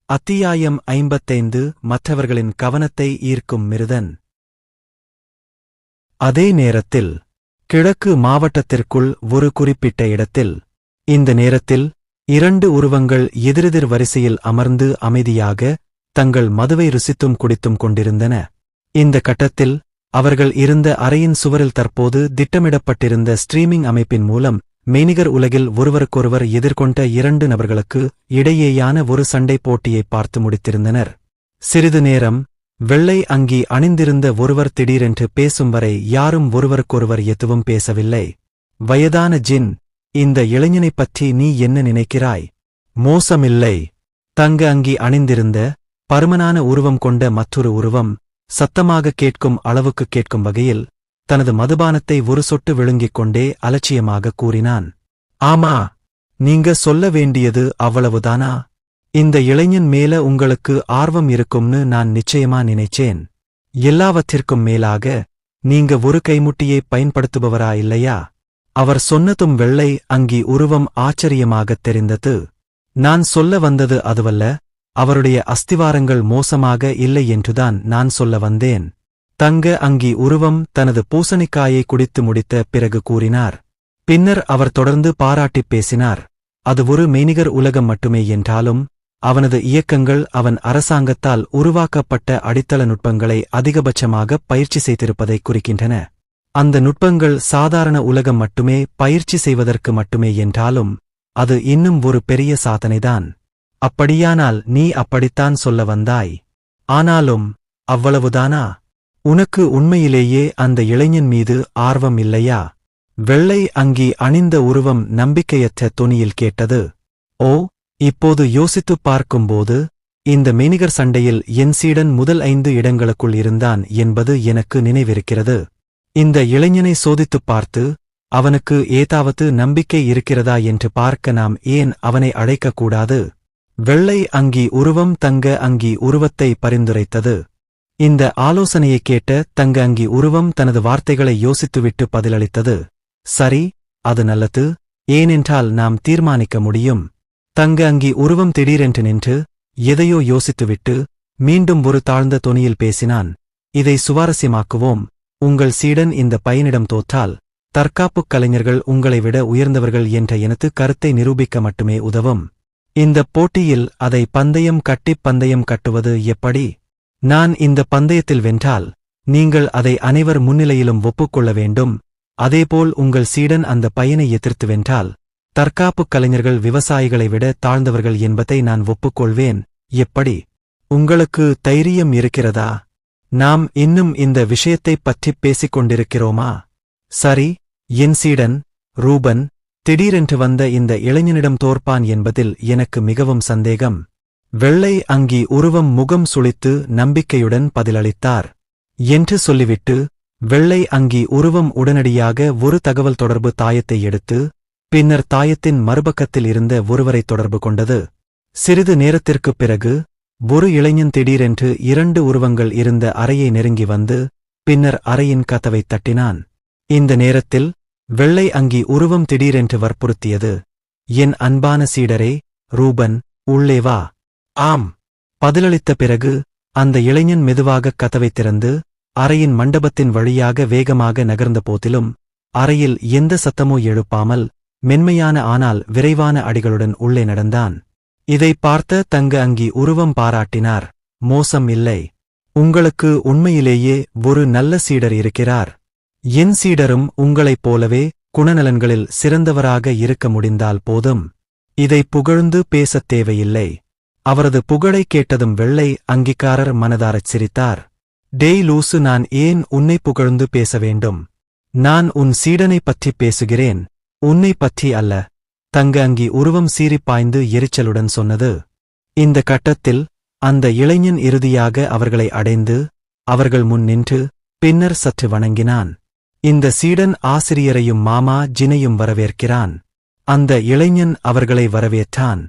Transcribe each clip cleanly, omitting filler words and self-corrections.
அத்தியாயம் 55 மற்றவர்களின் கவனத்தை ஈர்க்கும் மிருதன். அதே நேரத்தில் கிழக்கு மாவட்டத்திற்குள் ஒரு குறிப்பிட்ட இடத்தில் இந்த நேரத்தில் 2 உருவங்கள் எதிரெதிர் வரிசையில் அமர்ந்து அமைதியாக தங்கள் மதுவை ருசித்தும் குடித்தும் கொண்டிருந்தன. இந்த கட்டத்தில் அவர்கள் இருந்த அறையின் சுவரில் தற்போது திட்டமிடப்பட்டிருந்த ஸ்ட்ரீமிங் அமைப்பின் மூலம் மெய்நிகர் உலகில் ஒருவருக்கொருவர் எதிர்கொண்ட 2 நபர்களுக்கு இடையேயான ஒரு சண்டை போட்டியை பார்த்து முடித்திருந்தனர். சிறிது நேரம் வெள்ளை அங்கி அணிந்திருந்த ஒருவர் திடீரென்று பேசும் வரை யாரும் ஒருவருக்கொருவர் எதுவும் பேசவில்லை. வயதான ஜின், இந்த இளைஞனைப் பற்றி நீ என்ன நினைக்கிறாய்? மோசமில்லை. தங்க அங்கி அணிந்திருந்த பருமனான உருவம் கொண்ட மற்றொரு உருவம் சத்தமாக கேட்கும் அளவுக்கு கேட்கும் வகையில் தனது மதுபானத்தை ஒரு சொட்டு விழுங்கிக் கொண்டே அலட்சியமாக கூறினான். ஆமா, நீங்க சொல்ல வேண்டியது அவ்வளவுதானா? இந்த இளைஞன் மேல உங்களுக்கு ஆர்வம் இருக்கும்னு நான் நிச்சயமா நினைச்சேன். எல்லாவற்றிற்கும் மேலாக நீங்க ஒரு கைமுட்டியை பயன்படுத்துபவரா இல்லையா? அவர் சொன்னதும் வெள்ளை அங்கி உருவம் ஆச்சரியமாகத் தெரிந்தது. நான் சொல்ல வந்தது அதுவல்ல, அவருடைய அஸ்திவாரங்கள் மோசமாக இல்லை என்றுதான் நான் சொல்ல வந்தேன். தங்க அங்கி உருவம் தனது பூசணிக்காயை குடித்து முடித்த பிறகு கூறினார். பின்னர் அவர் தொடர்ந்து பாராட்டிப் பேசினார். அது ஒரு மெய்நிகர் உலகம் மட்டுமே என்றாலும் அவனது இயக்கங்கள் அவன் அரசாங்கத்தால் உருவாக்கப்பட்ட அடித்தள நுட்பங்களை அதிகபட்சமாக பயிற்சி செய்திருப்பதைக் குறிக்கின்றன. அந்த நுட்பங்கள் சாதாரண உலகம் மட்டுமே பயிற்சி செய்வதற்கு மட்டுமே என்றாலும் அது இன்னும் ஒரு பெரிய சாதனைதான். அப்படியானால் நீ அப்படித்தான் சொல்ல வந்தாய். ஆனாலும் அவ்வளவுதானா? உனக்கு உண்மையிலேயே அந்த இளைஞன் மீது ஆர்வம் இல்லையா? வெள்ளை அங்கி அணிந்த உருவம் நம்பிக்கையற்ற தொனியில் கேட்டது. ஓ, இப்போது யோசித்துப் பார்க்கும்போது இந்த மெய்நிகர் சண்டையில் என் சீடன் முதல் 5 இடங்களுக்குள் இருந்தான் என்பது எனக்கு நினைவிருக்கிறது. இந்த இளைஞனை சோதித்துப் பார்த்து அவனுக்கு ஏதாவது நம்பிக்கை இருக்கிறதா என்று பார்க்க நாம் ஏன் அவனை அழைக்கக்கூடாது? வெள்ளை அங்கி உருவம் தங்க அங்கி உருவத்தை பரிந்துரைத்தது. இந்த ஆலோசனையைக் கேட்ட தங்க அங்கி உருவம் தனது வார்த்தைகளை யோசித்துவிட்டு பதிலளித்தது. சரி, அது நல்லது. ஏனென்றால் நாம் தீர்மானிக்க முடியும். தங்க அங்கி உருவம் திடீரென்று நின்று எதையோ யோசித்துவிட்டு மீண்டும் ஒரு தாழ்ந்த தொனியில் பேசினான். இதை சுவாரஸ்யமாக்குவோம். உங்கள் சீடன் இந்த பையனிடம் தோற்றால் தற்காப்புக் கலைஞர்கள் உங்களை விட உயர்ந்தவர்கள் என்ற எனது கருத்தை நிரூபிக்க மட்டுமே உதவும். இந்தப் போட்டியில் அதை பந்தயம் கட்டிப் பந்தயம் கட்டுவது எப்படி? நான் இந்த பந்தயத்தில் வென்றால் நீங்கள் அதை அனைவர் முன்னிலையிலும் ஒப்புக்கொள்ள வேண்டும். அதேபோல் உங்கள் சீடன் அந்த பையனை எதிர்த்து வென்றால் தற்காப்புக் கலைஞர்கள் விவசாயிகளை விட தாழ்ந்தவர்கள் என்பதை நான் ஒப்புக்கொள்வேன். எப்படி? உங்களுக்கு தைரியம் இருக்கிறதா? நாம் இன்னும் இந்த விஷயத்தைப் பற்றிப் பேசிக் கொண்டிருக்கிறோமா? சரி, என் சீடன் ரூபன் திடீரென்று வந்த இந்த இளைஞனிடம் தோற்பான் என்பதில் எனக்கு மிகவும் சந்தேகம். வெள்ளை அங்கி உருவம் முகம் சுளித்து நம்பிக்கையுடன் பதிலளித்தார். என்று சொல்லிவிட்டு வெள்ளை அங்கி உருவம் உடனடியாக ஒரு தகவல் தொடர்பு தாயத்தை எடுத்து பின்னர் தாயத்தின் மறுபக்கத்தில் இருந்த ஒருவரை தொடர்பு கொண்டது. சிறிது நேரத்திற்குப் பிறகு ஒரு இளைஞன் திடீரென்று 2 உருவங்கள் இருந்த அறையை நெருங்கி வந்து பின்னர் அறையின் கதவைத் தட்டினான். இந்த நேரத்தில் வெள்ளை அங்கி உருவம் திடீரென்று வற்புறுத்தியது. என் அன்பான சீடரே ரூபன், உள்ளே வா. ஆம். பதிலளித்த பிறகு அந்த இளைஞன் மெதுவாகக் கதவைத் திறந்து அறையின் மண்டபத்தின் வழியாக வேகமாக நகர்ந்த போதிலும் அறையில் எந்த சத்தமோ எழுப்பாமல் மென்மையான ஆனால் விரைவான அடிகளுடன் உள்ளே நடந்தான். இதைப் பார்த்த தங்க அங்கி உருவம் பாராட்டினார். மோசம் இல்லை. உங்களுக்கு உண்மையிலேயே ஒரு நல்ல சீடர் இருக்கிறார். என் சீடரும் உங்களைப் போலவே குணநலன்களில் சிறந்தவராக இருக்க முடிந்தால் போதும். இதை புகழ்ந்து பேசத் தேவையில்லை. அவரது புகழை கேட்டதும் வெள்ளை அங்கிக்காரர் மனதாரச் சிரித்தார். டேய் லூசு, நான் ஏன் உன்னை புகழ்ந்து பேச வேண்டும்? நான் உன் சீடனைப் பற்றிப் பேசுகிறேன், உன்னைப் பற்றி அல்ல. தங்க அங்கி உருவம் சீறிப்பாய்ந்து எரிச்சலுடன் சொன்னது. இந்த கட்டத்தில் அந்த இளைஞன் இறுதியாக அவர்களை அடைந்து அவர்கள் முன் நின்று பின்னர் சற்று வணங்கினான். இந்த சீடன் ஆசிரியரையும் மாமா ஜினையும் வரவேற்கிறான். அந்த இளைஞன் அவர்களை வரவேற்றான்.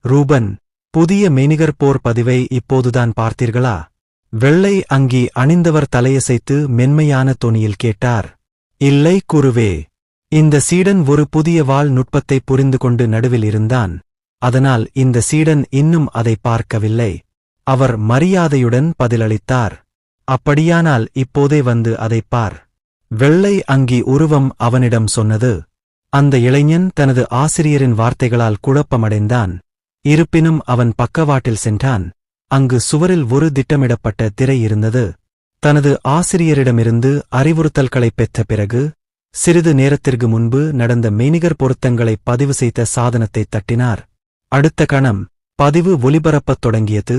ரூபன், புதிய மெய்நிகர் போர் பதிவை இப்போதுதான் பார்த்தீர்களா? வெள்ளை அங்கி அணிந்தவர் தலையசைத்து மென்மையான தொனியில் கேட்டார். இல்லை குருவே. இந்த சீடன் ஒரு புதிய வாள் நுட்பத்தை புரிந்து கொண்டு நடுவில் இருந்தான். அதனால் இந்த சீடன் இன்னும் அதை பார்க்கவில்லை. அவர் மரியாதையுடன் பதிலளித்தார், அப்படியானால் இப்போதே வந்து அதைப் பார். வெள்ளை அங்கி உருவம் அவனிடம் சொன்னது. அந்த இளைஞன் தனது ஆசிரியரின் வார்த்தைகளால் குழப்பமடைந்தான். இருப்பினும் அவன் பக்கவாட்டில் சென்றான். அங்கு சுவரில் ஒரு திட்டமிடப்பட்ட திரை இருந்தது. தனது ஆசிரியரிடமிருந்து அறிவுறுத்தல்களைப் பெற்ற பிறகு சிறிது நேரத்திற்கு முன்பு நடந்த மெய்நிகர் பொருத்தங்களை பதிவு செய்த சாதனத்தைத் தட்டினார். அடுத்த கணம் பதிவு ஒலிபரப்பத் தொடங்கியது.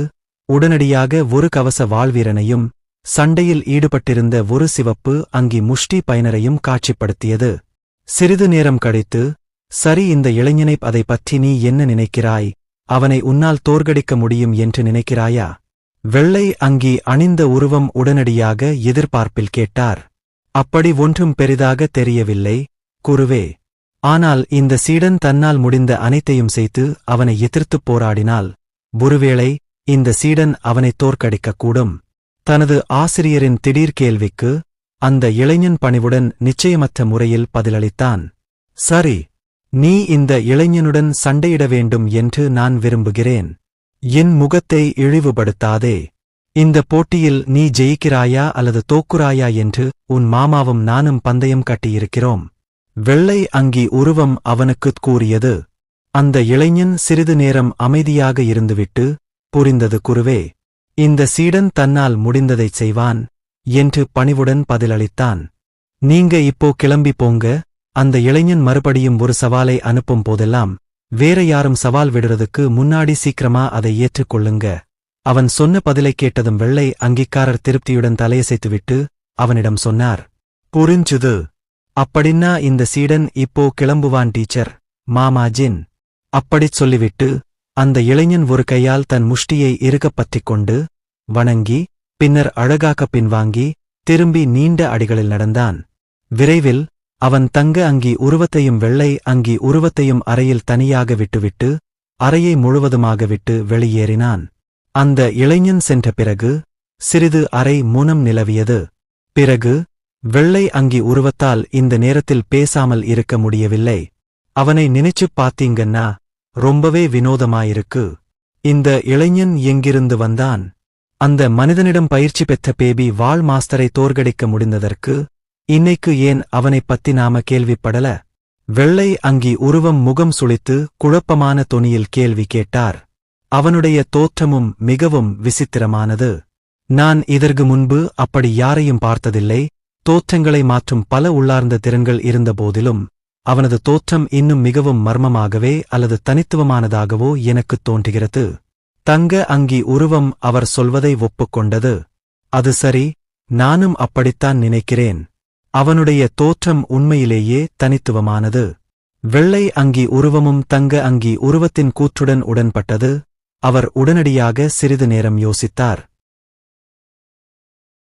உடனடியாக ஒரு கவச வாழ்வீரனையும் சண்டையில் ஈடுபட்டிருந்த ஒரு சிவப்பு அங்கி முஷ்டி பயனரையும் காட்சிப்படுத்தியது. சிறிது நேரம் கழித்து, சரி, இந்த இளைஞனை அதை பற்றி நீ என்ன நினைக்கிறாய்? அவனை உன்னால் தோற்கடிக்க முடியும் என்று நினைக்கிறாயா? வெள்ளை அங்கி அணிந்த உருவம் உடனடியாக எதிர்பார்ப்பில் கேட்டார். அப்படி ஒன்றும் பெரிதாக தெரியவில்லை, குருவே. ஆனால் இந்த சீடன் தன்னால் முடிந்த அனைத்தையும் செய்து அவனை எதிர்த்துப் போராடினால் ஒருவேளை இந்த சீடன் அவனை தோற்கடிக்கக்கூடும். தனது ஆசிரியரின் திடீர் கேள்விக்கு அந்த இளைஞன் பணிவுடன் நிச்சயமற்ற முறையில் பதிலளித்தான். சரி, நீ இந்த இளைஞனுடன் சண்டையிட வேண்டும் என்று நான் விரும்புகிறேன். என் முகத்தை இழிவுபடுத்தாதே. இந்த போட்டியில் நீ ஜெயிக்கிறாயா அல்லது தோக்குறாயா என்று உன் மாமாவும் நானும் பந்தயம் கட்டியிருக்கிறோம். வெள்ளை அங்கி உருவம் அவனுக்குத் கூறியது. அந்த இளைஞன் சிறிது நேரம் அமைதியாக இருந்துவிட்டு, புரிந்தது குருவே. இந்த சீடன் தன்னால் முடிந்ததைச் செய்வான் என்று பணிவுடன் பதிலளித்தான். நீங்க இப்போ கிளம்பி போங்க. அந்த இளைஞன் மறுபடியும் ஒரு சவாலை அனுப்பும் போதெல்லாம் வேற யாரும் சவால் விடுறதுக்கு முன்னாடி சீக்கிரமா அதை ஏற்றுக்கொள்ளுங்க. அவன் சொன்ன பதிலை கேட்டதும் வெள்ளை அங்கிக்காரர் திருப்தியுடன் தலையசைத்துவிட்டு அவனிடம் சொன்னார், புரிஞ்சுது. அப்படின்னா இந்த சீடன் இப்போ கிளம்புவான் டீச்சர், மாமாஜின். அப்படிச் சொல்லிவிட்டு அந்த இளைஞன் ஒரு கையால் தன் முஷ்டியை இறுகப் பற்றிக் கொண்டு வணங்கி பின்னர் அழகாக பின்வாங்கி திரும்பி நீண்ட அடிகளில் நடந்தான். விரைவில் அவன் தங்க அங்கி உருவத்தையும் வெள்ளை அங்கி உருவத்தையும் அறையில் தனியாக விட்டுவிட்டு அறையை முழுவதுமாக விட்டு வெளியேறினான். அந்த இளைஞன் சென்ற பிறகு சிறிது அறை மௌனம் நிலவியது. பிறகு வெள்ளை அங்கி உருவத்தால் இந்த நேரத்தில் பேசாமல் இருக்க முடியவில்லை. அவனை நினைச்சுப் பாத்தீங்கன்னா ரொம்பவே வினோதமாயிருக்கு. இந்த இளைஞன் எங்கிருந்து வந்தான்? அந்த மனிதனிடம் பயிற்சி பெற்ற பேபி வாள் மாஸ்டரை தோற்கடிக்க முடிந்ததற்கு இன்னைக்கு ஏன் அவனைப் பத்தி நாம கேள்விப்படல? வெள்ளை அங்கி உருவம் முகம் சுளித்து குழப்பமான தொனியில் கேள்வி கேட்டார். அவனுடைய தோற்றமும் மிகவும் விசித்திரமானது. நான் இதற்கு முன்பு அப்படி யாரையும் பார்த்ததில்லை. தோற்றங்களை மாற்றும் பல உள்ளார்ந்த திறன்கள் இருந்தபோதிலும் அவனது தோற்றம் இன்னும் மிகவும் மர்மமாகவே அல்லது தனித்துவமானதாகவோ எனக்குத் தோன்றுகிறது. தங்க அங்கி உருவம் அவர் சொல்வதை ஒப்புக்கொண்டது. அது சரி, நானும் அப்படித்தான் நினைக்கிறேன். அவனுடைய தோற்றம் உண்மையிலேயே தனித்துவமானது. வெள்ளை அங்கி உருவமும் தங்க அங்கி உருவத்தின் கூற்றுடன் உடன்பட்டது. அவர் உடனடியாக சிறிது நேரம் யோசித்தார்.